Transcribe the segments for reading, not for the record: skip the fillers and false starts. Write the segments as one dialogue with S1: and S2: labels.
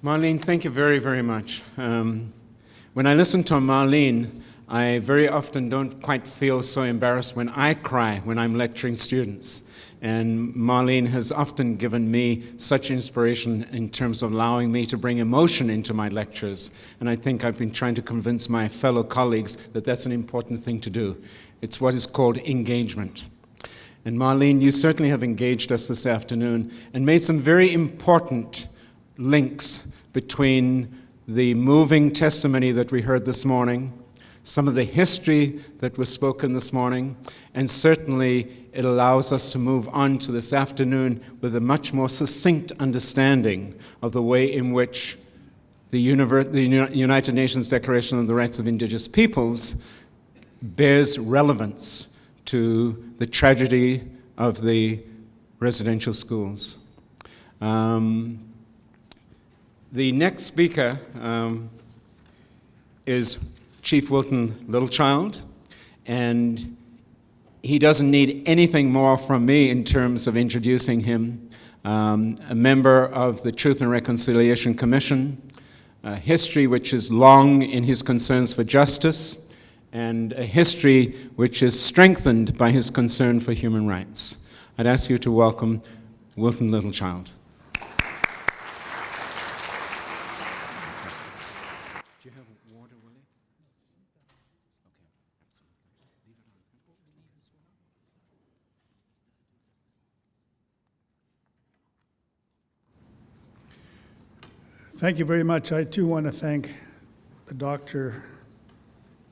S1: Marlene, thank you very, very much. When I listen to Marlene, I very often don't quite feel so embarrassed when I cry when I'm lecturing students. And Marlene has often given me such inspiration in terms of allowing me to bring emotion into my lectures. And I think I've been trying to convince my fellow colleagues that that's an important thing to do. It's what is called engagement. And Marlene, you certainly have engaged us this afternoon and made some very important links between the moving testimony that we heard this morning, some of the history that was spoken this morning, and certainly it allows us to move on to this afternoon with a much more succinct understanding of the way in which the United Nations Declaration on the Rights of Indigenous Peoples bears relevance to the tragedy of the residential schools. The next speaker is Chief Wilton Littlechild, and he doesn't need anything more from me in terms of introducing him. A member of the Truth and Reconciliation Commission, a history which is long in his concerns for justice, and a history which is strengthened by his concern for human rights. I'd ask you to welcome Wilton Littlechild.
S2: Thank you very much. I too want to thank the doctor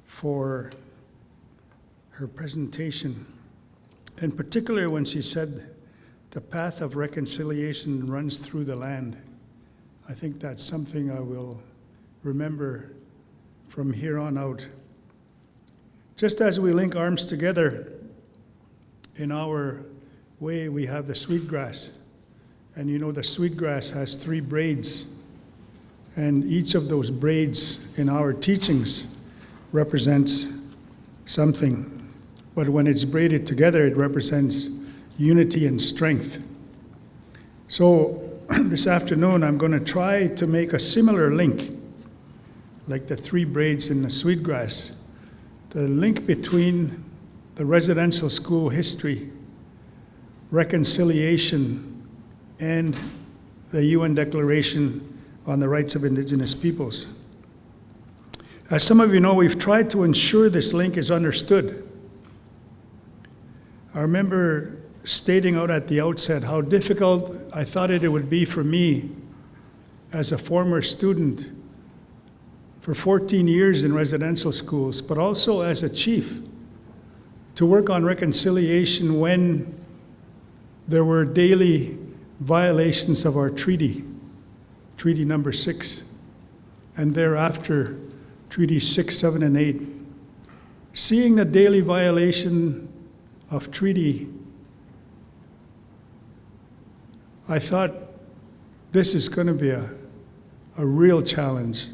S2: for her presentation, in particular when she said the path of reconciliation runs through the land. I think that's something I will remember from here on out. Just as we link arms together in our way, we have the sweetgrass. And you know the sweetgrass has 3 braids. And each of those braids in our teachings represents something. But when it's braided together, it represents unity and strength. So this afternoon, I'm going to try to make a similar link, like the 3 braids in the sweetgrass, the link between the residential school history, reconciliation, and the UN Declaration on the Rights of Indigenous Peoples. As some of you know, we've tried to ensure this link is understood. I remember stating out at the outset how difficult I thought it would be for me as a former student for 14 years in residential schools, but also as a chief, to work on reconciliation when there were daily violations of our treaty number 6, and thereafter treaties 6, 7, and 8. Seeing the daily violation of treaty, I thought this is going to be a real challenge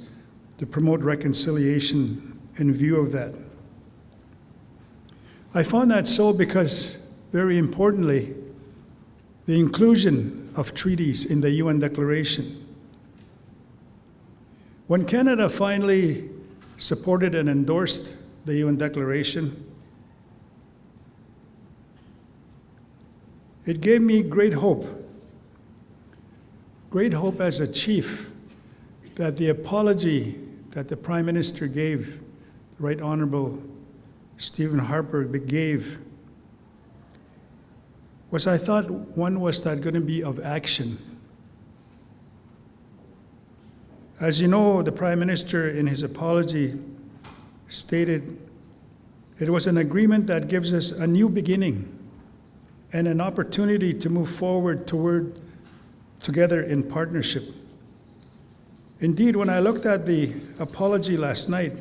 S2: to promote reconciliation in view of that. I found that so because, very importantly, the inclusion of treaties in the UN Declaration. When Canada finally supported and endorsed the UN Declaration, it gave me great hope as a chief that the apology that the Prime Minister gave, the Right Honourable Stephen Harper gave, was I thought one was that going to be of action. As you know, the Prime Minister in his apology stated, it was an agreement that gives us a new beginning and an opportunity to move forward toward together in partnership. Indeed, when I looked at the apology last night,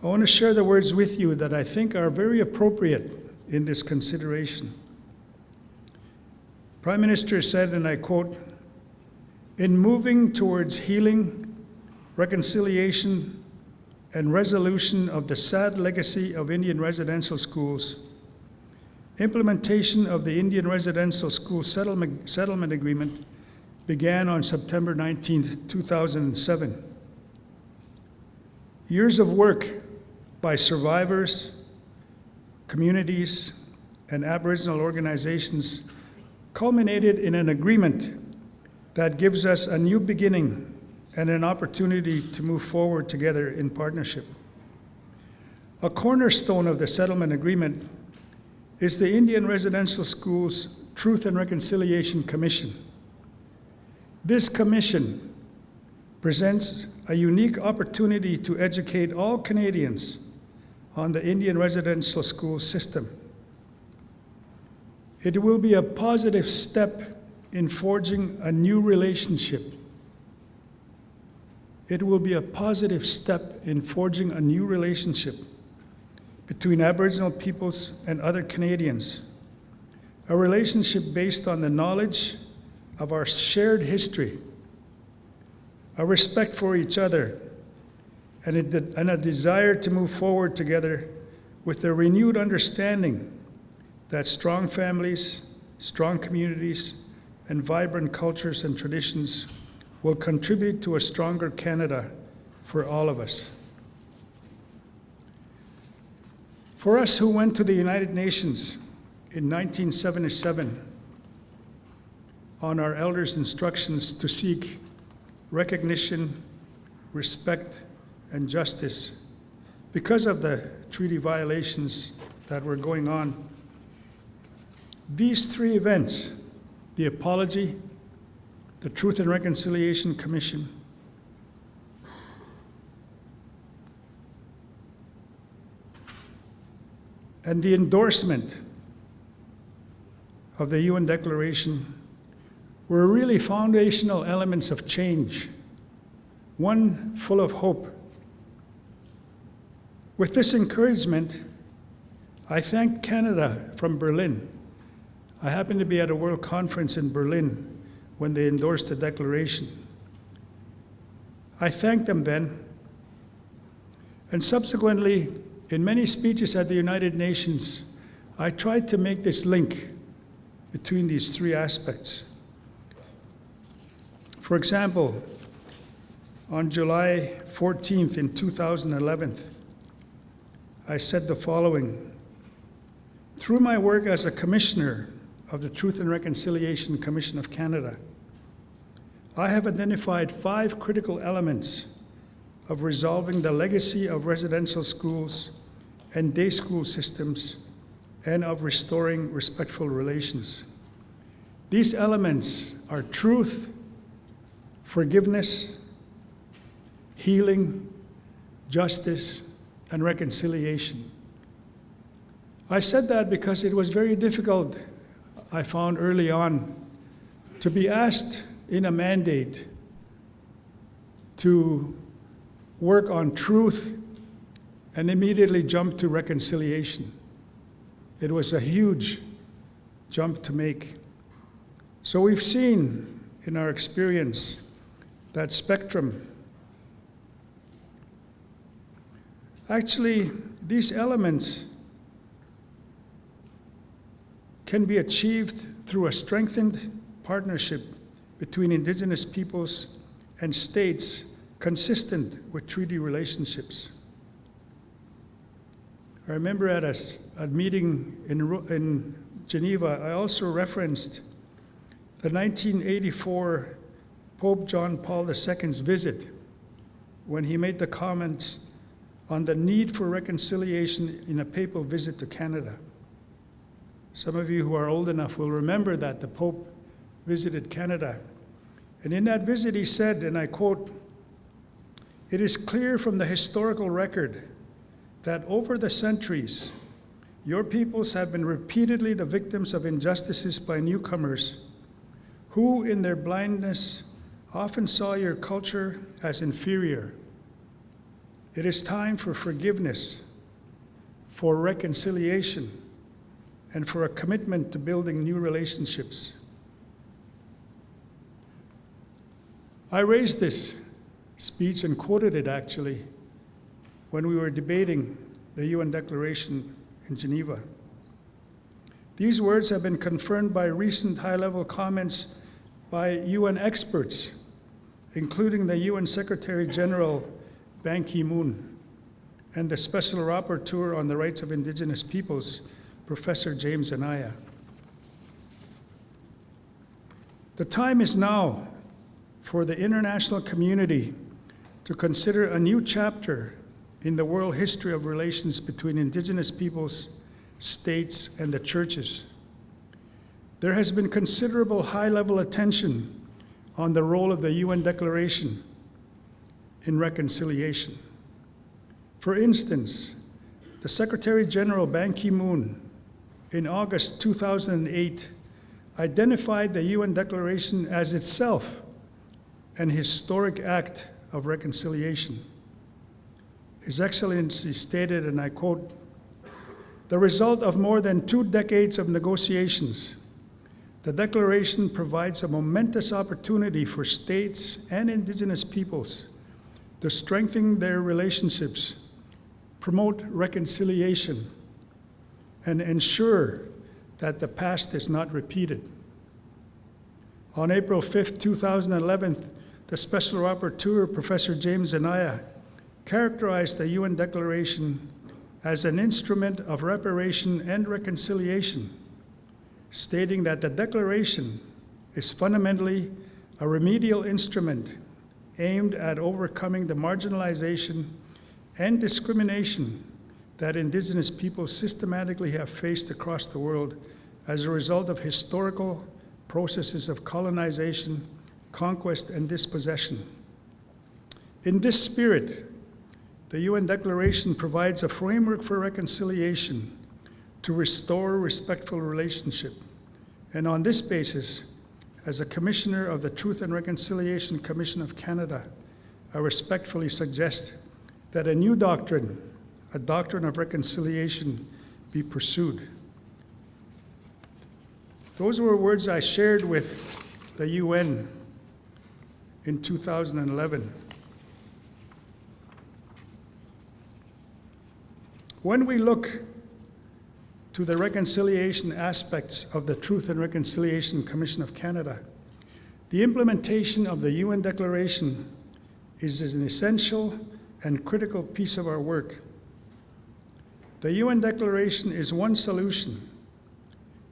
S2: I want to share the words with you that I think are very appropriate in this consideration. Prime Minister said, and I quote, "In moving towards healing, reconciliation, and resolution of the sad legacy of Indian residential schools, implementation of the Indian Residential School Settlement Agreement began on September 19, 2007. Years of work by survivors, communities, and Aboriginal organizations culminated in an agreement that gives us a new beginning and an opportunity to move forward together in partnership. A cornerstone of the settlement agreement is the Indian Residential Schools Truth and Reconciliation Commission. This commission presents a unique opportunity to educate all Canadians on the Indian residential school system. It will be a positive step in forging a new relationship. It will be a positive step in forging a new relationship between Aboriginal peoples and other Canadians, a relationship based on the knowledge of our shared history, a respect for each other, and a desire to move forward together with a renewed understanding that strong families, strong communities, and vibrant cultures and traditions will contribute to a stronger Canada for all of us. For us who went to the United Nations in 1977 on our elders' instructions to seek recognition, respect, and justice because of the treaty violations that were going on, these three events, the apology, the Truth and Reconciliation Commission, and the endorsement of the UN Declaration were really foundational elements of change, one full of hope. With this encouragement, I thank Canada from Berlin. I happened to be at a World Conference in Berlin when they endorsed the declaration. I thanked them then, and subsequently, in many speeches at the United Nations, I tried to make this link between these three aspects. For example, on July 14th in 2011, I said the following: through my work as a commissioner of the Truth and Reconciliation Commission of Canada, I have identified 5 critical elements of resolving the legacy of residential schools and day school systems and of restoring respectful relations. These elements are truth, forgiveness, healing, justice, and reconciliation. I said that because it was very difficult, I found early on, to be asked in a mandate to work on truth and immediately jump to reconciliation. It was a huge jump to make. So we've seen in our experience that spectrum. Actually, these elements can be achieved through a strengthened partnership between Indigenous peoples and states consistent with treaty relationships. I remember at a meeting in Geneva, I also referenced the 1984 Pope John Paul II's visit when he made the comments on the need for reconciliation in a papal visit to Canada. Some of you who are old enough will remember that the Pope visited Canada. And in that visit he said, and I quote, "It is clear from the historical record that over the centuries, your peoples have been repeatedly the victims of injustices by newcomers who, in their blindness, often saw your culture as inferior. It is time for forgiveness, for reconciliation, and for a commitment to building new relationships." I raised this speech and quoted it actually when we were debating the UN Declaration in Geneva. These words have been confirmed by recent high-level comments by UN experts, including the UN Secretary General Ban Ki-moon and the Special Rapporteur on the Rights of Indigenous Peoples, Professor James Anaya. The time is now for the international community to consider a new chapter in the world history of relations between Indigenous peoples, states, and the churches. There has been considerable high-level attention on the role of the UN Declaration in reconciliation. For instance, the Secretary General Ban Ki-moon in August 2008 identified the UN Declaration as itself an historic act of reconciliation. His Excellency stated, and I quote, "The result of more than 2 decades of negotiations, the Declaration provides a momentous opportunity for states and Indigenous peoples to strengthen their relationships, promote reconciliation, and ensure that the past is not repeated." On April 5, 2011, the Special Rapporteur, Professor James Anaya, characterized the UN Declaration as an instrument of reparation and reconciliation, stating that the Declaration is fundamentally a remedial instrument aimed at overcoming the marginalization and discrimination that Indigenous peoples systematically have faced across the world as a result of historical processes of colonization, conquest, and dispossession. In this spirit, the UN Declaration provides a framework for reconciliation to restore respectful relationship. And on this basis, as a Commissioner of the Truth and Reconciliation Commission of Canada, I respectfully suggest that a new doctrine, a doctrine of reconciliation, be pursued. Those were words I shared with the UN in 2011. When we look to the reconciliation aspects of the Truth and Reconciliation Commission of Canada, the implementation of the UN Declaration is an essential and critical piece of our work. The UN Declaration is one solution.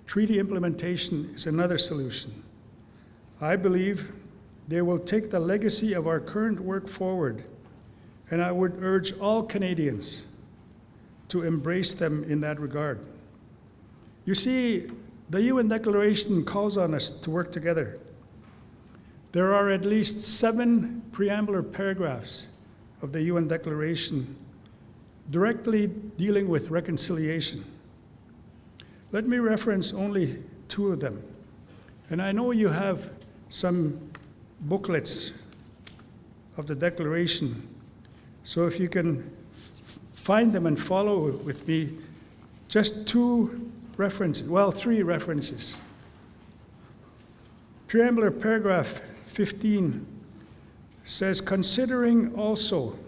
S2: Treaty implementation is another solution. I believe they will take the legacy of our current work forward, and I would urge all Canadians to embrace them in that regard. You see, the UN Declaration calls on us to work together. There are at least 7 preambular paragraphs of the UN Declaration directly dealing with reconciliation. Let me reference only 2 of them. And I know you have some booklets of the Declaration, so if you can find them and follow with me, just 2 references, well, 3 references. Preambular paragraph 15 says, "Considering also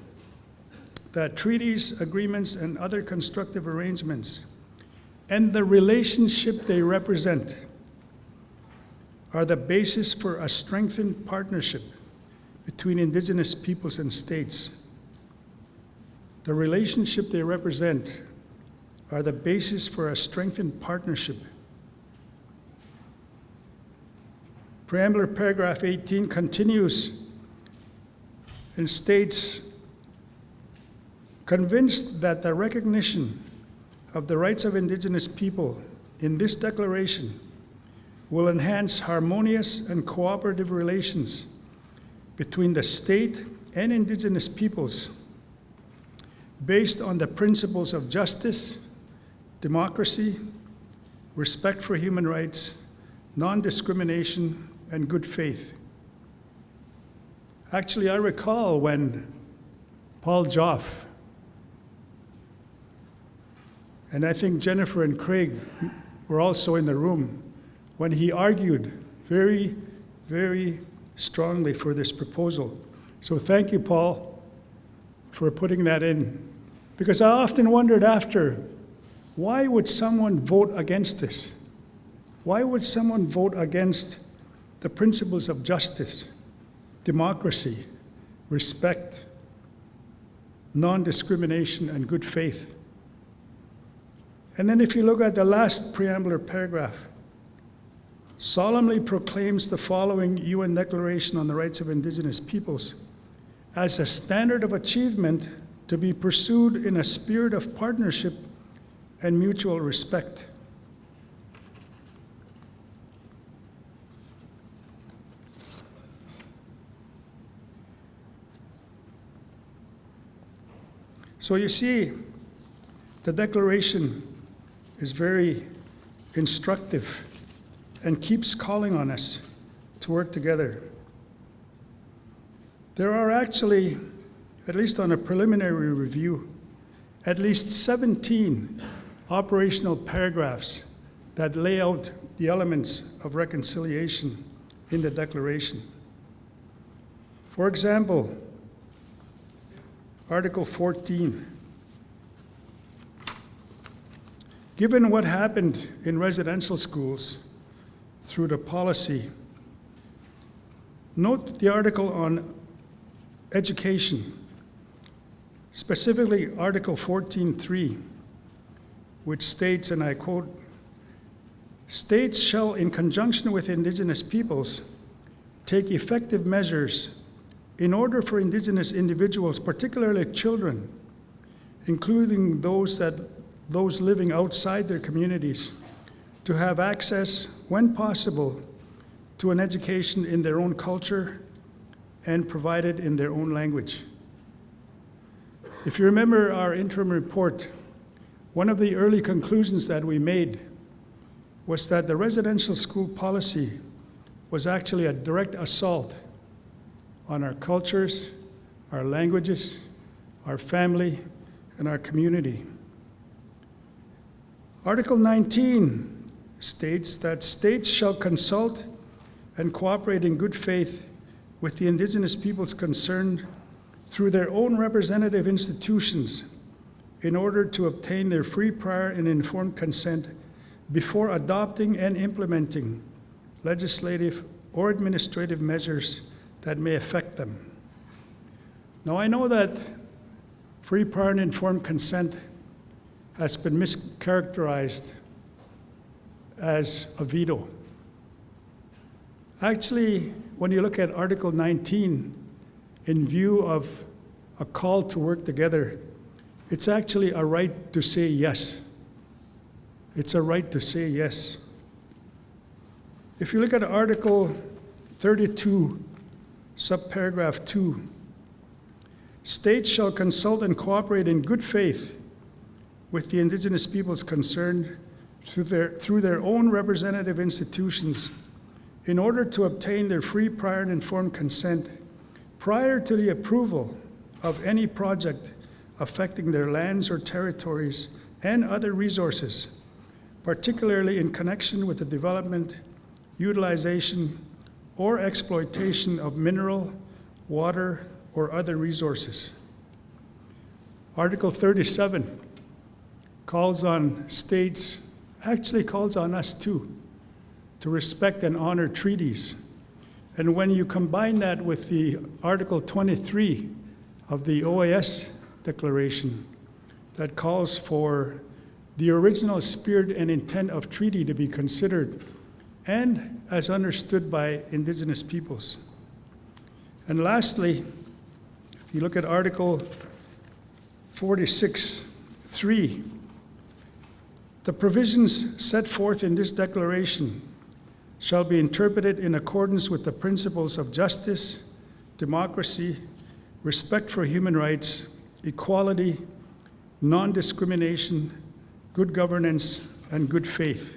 S2: that treaties, agreements, and other constructive arrangements and the relationship they represent are the basis for a strengthened partnership between Indigenous peoples and states. The relationship they represent are the basis for a strengthened partnership." Preambular paragraph 18 continues and states, "Convinced that the recognition of the rights of Indigenous people in this declaration will enhance harmonious and cooperative relations between the state and Indigenous peoples based on the principles of justice, democracy, respect for human rights, non-discrimination, and good faith." Actually, I recall when Paul Joff, and I think Jennifer and Craig were also in the room, when he argued very, very strongly for this proposal. So thank you, Paul, for putting that in. Because I often wondered after, why would someone vote against this? Why would someone vote against the principles of justice, democracy, respect, non-discrimination, and good faith. And then if you look at the last preambular paragraph, solemnly proclaims the following UN Declaration on the Rights of Indigenous Peoples as a standard of achievement to be pursued in a spirit of partnership and mutual respect. So you see, the Declaration is very instructive and keeps calling on us to work together. There are actually, at least on a preliminary review, at least 17 operational paragraphs that lay out the elements of reconciliation in the Declaration. For example, Article 14. Given what happened in residential schools through the policy, note the article on education, specifically Article 14.3, which states, and I quote, "States shall, in conjunction with Indigenous peoples, take effective measures in order for Indigenous individuals, particularly children, including those living outside their communities, to have access, when possible, to an education in their own culture and provided in their own language." If you remember our interim report, one of the early conclusions that we made was that the residential school policy was actually a direct assault on our cultures, our languages, our family, and our community. Article 19 states that states shall consult and cooperate in good faith with the Indigenous peoples concerned through their own representative institutions in order to obtain their free, prior, and informed consent before adopting and implementing legislative or administrative measures that may affect them. Now, I know that free, prior, and informed consent has been mischaracterized as a veto. Actually, when you look at Article 19, in view of a call to work together, it's actually a right to say yes. It's a right to say yes. If you look at Article 32, subparagraph 2, states shall consult and cooperate in good faith with the Indigenous peoples concerned through their own representative institutions in order to obtain their free, prior, and informed consent prior to the approval of any project affecting their lands or territories and other resources, particularly in connection with the development, utilization, or exploitation of mineral, water, or other resources. Article 37 calls on states, actually calls on us too, to respect and honor treaties. And when you combine that with the Article 23 of the OAS Declaration that calls for the original spirit and intent of treaty to be considered and as understood by Indigenous peoples. And lastly, if you look at Article 46.3, the provisions set forth in this declaration shall be interpreted in accordance with the principles of justice, democracy, respect for human rights, equality, non-discrimination, good governance, and good faith.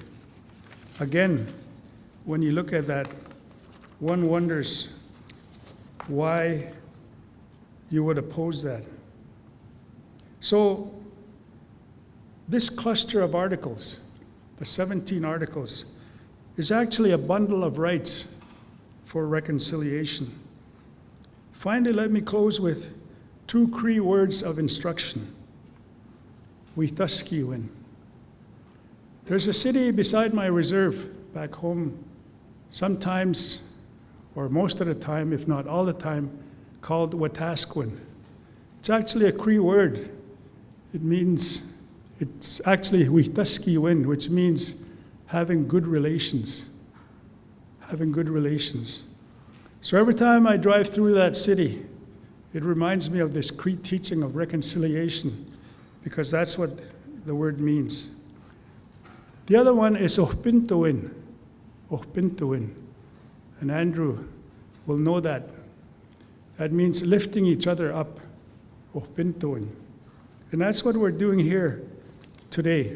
S2: Again, when you look at that, one wonders why you would oppose that. So, this cluster of articles, the 17 articles, is actually a bundle of rights for reconciliation. Finally, let me close with two Cree words of instruction. Withaskiwin. There's a city beside my reserve back home. Sometimes or most of the time, if not all the time, called Wetaskiwin. It's actually a Cree word. It's actually Wetaskiwin, which means having good relations. Having good relations. So every time I drive through that city, it reminds me of this Cree teaching of reconciliation, because that's what the word means. The other one is Ohpintuwin. Ohpintuwin. And Andrew will know that. That means lifting each other up. Ohpintuwin. And that's what we're doing here today.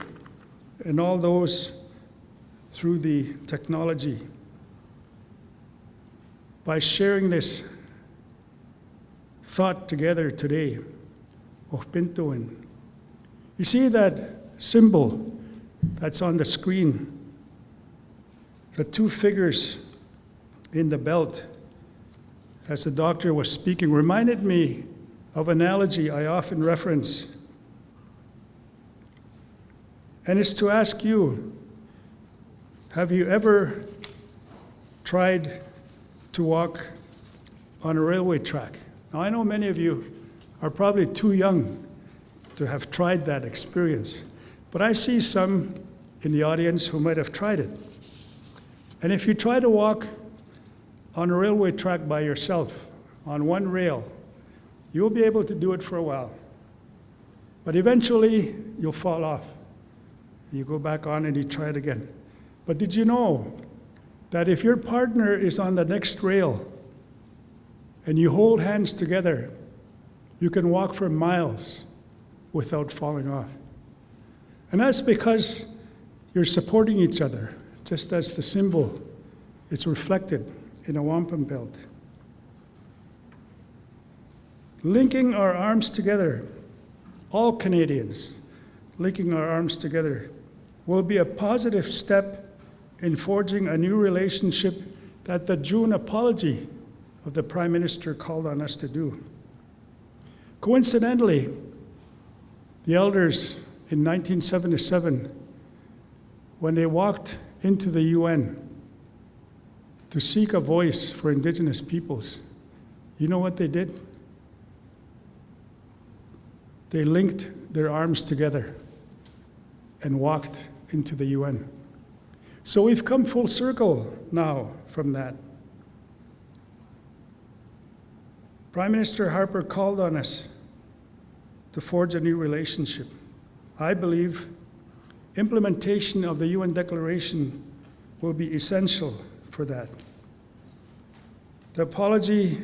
S2: And all those through the technology. By sharing this thought together today. Ohpintuwin. You see that symbol that's on the screen? The two figures in the belt, as the doctor was speaking, reminded me of an analogy I often reference. And it's to ask you, have you ever tried to walk on a railway track? Now, I know many of you are probably too young to have tried that experience, but I see some in the audience who might have tried it. And if you try to walk on a railway track by yourself, on one rail, you'll be able to do it for a while. But eventually, you'll fall off. You go back on and you try it again. But did you know that if your partner is on the next rail and you hold hands together, you can walk for miles without falling off? And that's because you're supporting each other, just as the symbol is reflected in a wampum belt. Linking our arms together, all Canadians linking our arms together, will be a positive step in forging a new relationship that the June apology of the Prime Minister called on us to do. Coincidentally, the elders in 1977, when they walked into the UN to seek a voice for Indigenous peoples, you know what they did? They linked their arms together and walked into the UN. So we've come full circle now from that. Prime Minister Harper called on us to forge a new relationship. I believe implementation of the UN Declaration will be essential for that. The apology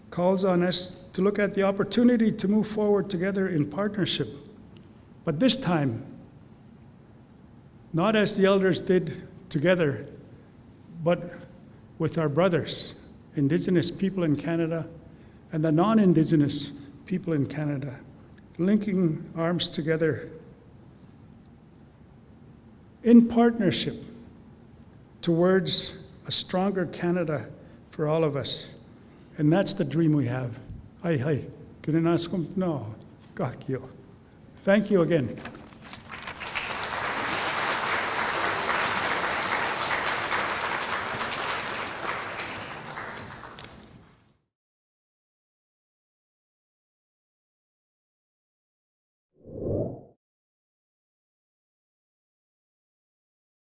S2: calls on us to look at the opportunity to move forward together in partnership, but this time, not as the elders did together, but with our brothers, Indigenous people in Canada and the non-Indigenous people in Canada, linking arms together in partnership towards a stronger Canada for all of us. And that's the dream we have. No, thank you again.